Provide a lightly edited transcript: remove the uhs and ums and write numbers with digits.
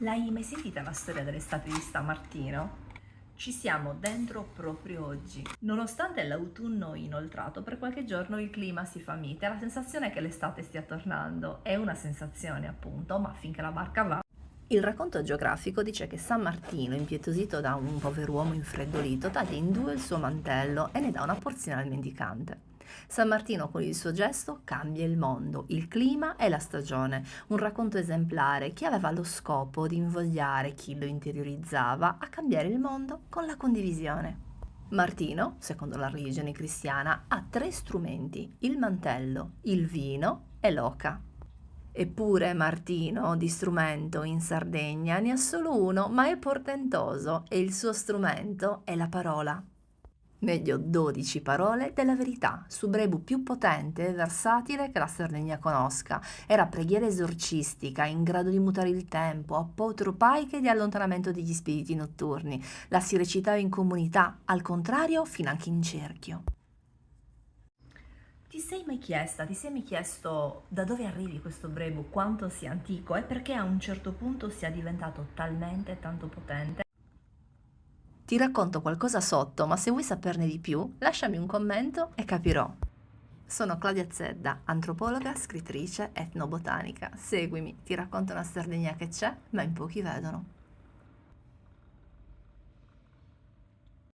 L'hai mai sentita la storia dell'estate di San Martino? Ci siamo dentro proprio oggi. Nonostante l'autunno inoltrato, per qualche giorno il clima si fa mite, la sensazione è che l'estate stia tornando. È una sensazione, appunto, ma finché la barca va. Il racconto geografico dice che San Martino, impietosito da un pover'uomo infreddolito, taglia in due il suo mantello e ne dà una porzione al mendicante. San Martino con il suo gesto cambia il mondo, il clima e la stagione, un racconto esemplare che aveva lo scopo di invogliare chi lo interiorizzava a cambiare il mondo con la condivisione. Martino, secondo la religione cristiana, ha tre strumenti: il mantello, il vino e l'oca. Eppure Martino di strumento in Sardegna ne ha solo uno, ma è portentoso e il suo strumento è la parola. Meglio 12 parole della verità, subrebu più potente e versatile che la Sardegna conosca. Era preghiera esorcistica, in grado di mutare il tempo, apotropaiche di allontanamento degli spiriti notturni. La si recitava in comunità, al contrario, finanche in cerchio. Ti sei mai chiesto da dove arrivi questo brebu, quanto sia antico e perché a un certo punto sia diventato talmente tanto potente? Ti racconto qualcosa sotto, ma se vuoi saperne di più, lasciami un commento e capirò. Sono Claudia Zedda, antropologa, scrittrice, etnobotanica. Seguimi, ti racconto una Sardegna che c'è, ma in pochi vedono.